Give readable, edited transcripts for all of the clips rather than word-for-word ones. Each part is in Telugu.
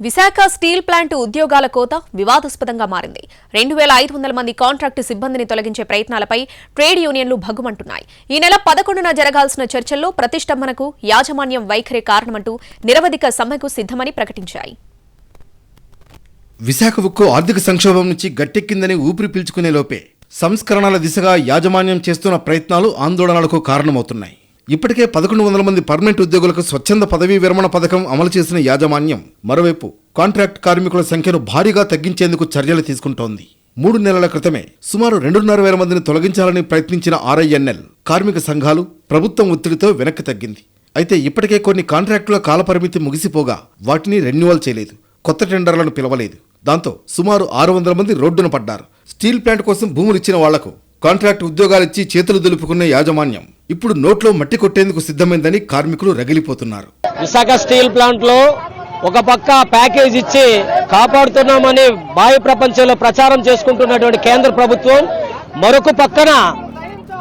విశాఖ స్టీల్ ప్లాంట్ ఉద్యోగాల కోత వివాదాస్పదంగా మారింది. 2500 మంది కాంట్రాక్టు సిబ్బందిని తొలగించే ప్రయత్నాలపై ట్రేడ్ యూనియన్లు భగ్గుమంటున్నాయి. ఈ నెల 11న జరగాల్సిన చర్చల్లో ప్రతిష్టంభనకు యాజమాన్యం వైఖరే కారణమంటూ నిరవధిక సమ్మెకు సిద్ధమని ప్రకటించాయి. విశాఖ ఉక్కు ఆర్థిక సంక్షోభం నుంచి గట్టెక్కిందని ఊపిరి పీల్చుకునే లోపే సంస్కరణల దిశగా యాజమాన్యం చేస్తున్న ప్రయత్నాలు ఆందోళనలకు కారణమవుతున్నాయి. ఇప్పటికే 1100 మంది పర్మనెంట్ ఉద్యోగులకు స్వచ్ఛంద పదవీ విరమణ పథకం అమలు చేసిన యాజమాన్యం మరోవైపు కాంట్రాక్ట్ కార్మికుల సంఖ్యను భారీగా తగ్గించేందుకు చర్యలు తీసుకుంటోంది. 3 నెలల క్రితమే సుమారు 2,500 మందిని తొలగించాలని ప్రయత్నించిన RINL కార్మిక సంఘాలు ప్రభుత్వం ఒత్తిడితో వెనక్కి తగ్గింది. అయితే ఇప్పటికే కొన్ని కాంట్రాక్టుల కాలపరిమితి ముగిసిపోగా వాటిని రెన్యువల్ చేయలేదు, కొత్త టెండర్లను పిలవలేదు. దాంతో సుమారు 600 మంది రోడ్డున పడ్డారు. స్టీల్ ప్లాంట్ కోసం భూములు ఇచ్చిన వాళ్లకు కాంట్రాక్ట్ ఉద్యోగాలిచ్చి చేతులు దులుపుకున్న యాజమాన్యం ఇప్పుడు నోట్లో మట్టి కొట్టేందుకు సిద్ధమైందని కార్మికులు రగిలిపోతున్నారు. విశాఖ స్టీల్ ప్లాంట్ లో ఒక పక్క ప్యాకేజ్ ఇచ్చి కాపాడుతున్నామని బాహ్య ప్రపంచంలో ప్రచారం చేసుకుంటున్నటువంటి కేంద్ర ప్రభుత్వం మరొక పక్కన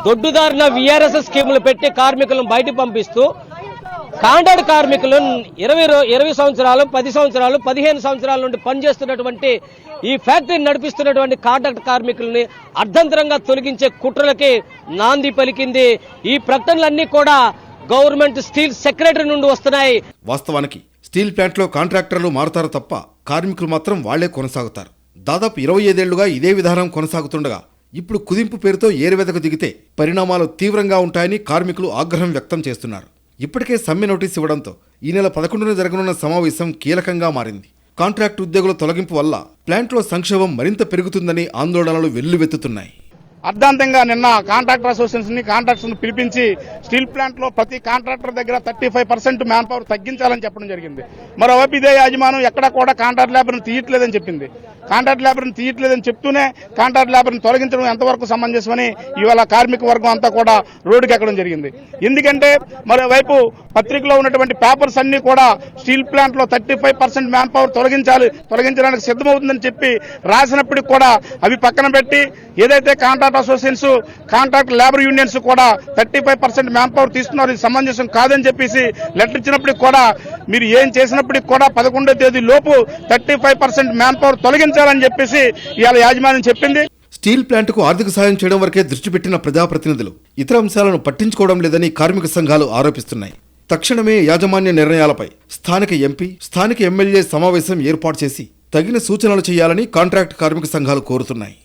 దొడ్డుదారిన VRS స్కీములు పెట్టి కార్మికులను బయట పంపిస్తూ కాంట్రాక్ట్ కార్మికులు 20 సంవత్సరాలు 10 సంవత్సరాలు 15 సంవత్సరాల నుండి పనిచేస్తున్నటువంటి ఈ ఫ్యాక్టరీని నడిపిస్తున్నటువంటి కాంట్రాక్ట్ కార్మికుల్ని అర్ధంతరంగా తొలగించే కుట్రలకి నాంది పలికింది. ఈ ప్రకటనలన్నీ కూడా గవర్నమెంట్ స్టీల్ సెక్రటరీ నుండి వస్తున్నాయి. వాస్తవానికి స్టీల్ ప్లాంట్లో కాంట్రాక్టర్లు మారుతారు తప్ప కార్మికులు మాత్రం వాళ్లే కొనసాగుతారు. దాదాపు 25 ఏళ్లుగా ఇదే విధానం కొనసాగుతుండగా ఇప్పుడు కుదింపు పేరుతో ఏరువెదకు దిగితే పరిణామాలు తీవ్రంగా ఉంటాయని కార్మికులు ఆగ్రహం వ్యక్తం చేస్తున్నారు. ఇప్పటికే సమ్మె నోటీసు ఇవ్వడంతో ఈ నెల 11న జరగనున్న సమావేశం కీలకంగా మారింది. కాంట్రాక్ట్ ఉద్యోగుల తొలగింపు వల్ల ప్లాంట్లో సంక్షోభం మరింత పెరుగుతుందని ఆందోళనలు వెల్లువెత్తుతున్నాయి. అర్ధాంతంగా నిన్న కాంట్రాక్టర్ అసోసియేషన్ కాంట్రాక్టర్స్ పిలిపించి స్టీల్ ప్లాంట్ లో ప్రతి కాంట్రాక్టర్ దగ్గర 35% మ్యాన్ పవర్ తగ్గించాలని చెప్పడం జరిగింది. మరోవైపు ఇదే యాజమాన్యం ఎక్కడా కూడా కాంట్రాక్ట్ లేబర్ని తీయట్లేదని చెప్పింది. కాంట్రాక్ట్ లేబర్ని తీయట్లేదని చెప్తూనే కాంట్రాక్ట్ లేబర్ని తొలగించడం ఎంతవరకు సమంజసమని ఇవాళ కార్మిక వర్గం అంతా కూడా రోడ్డుకి ఎక్కడం జరిగింది. ఎందుకంటే మరోవైపు పత్రికలో ఉన్నటువంటి పేపర్స్ అన్ని కూడా స్టీల్ ప్లాంట్ లో 35% మ్యాన్ పవర్ తొలగించడానికి సిద్ధమవుతుందని చెప్పి రాసినప్పటికి కూడా అవి పక్కన పెట్టి ఏదైతే contract associations contract labour unions కూడా 35% మ్యాన్ పవర్ తీసుకున్నారు, ఇది సమంజసం కాదని చెప్పేసి లెటర్ ఇచ్చినప్పటికి కూడా మీరు ఏం చేసినప్పటికి కూడా 11వ తేదీ లోపు 35% మ్యాన్ పవర్ తొలగించాలని చెప్పేసి ఇవాళ యాజమాన్యం చెప్పింది. స్టీల్ ప్లాంట్కు ఆర్థిక సాయం చేయడం వరకే దృష్టి పెట్టిన ప్రజాప్రతినిధులు ఇతర అంశాలను పట్టించుకోవడం లేదని కార్మిక సంఘాలు ఆరోపిస్తున్నాయి. తక్షణమే యాజమాన్య నిర్ణయాలపై స్థానిక ఎంపీ, స్థానిక ఎమ్మెల్యే సమావేశం ఏర్పాటు చేసి తగిన సూచనలు చేయాలని కాంట్రాక్ట్ కార్మిక సంఘాలు కోరుతున్నాయి.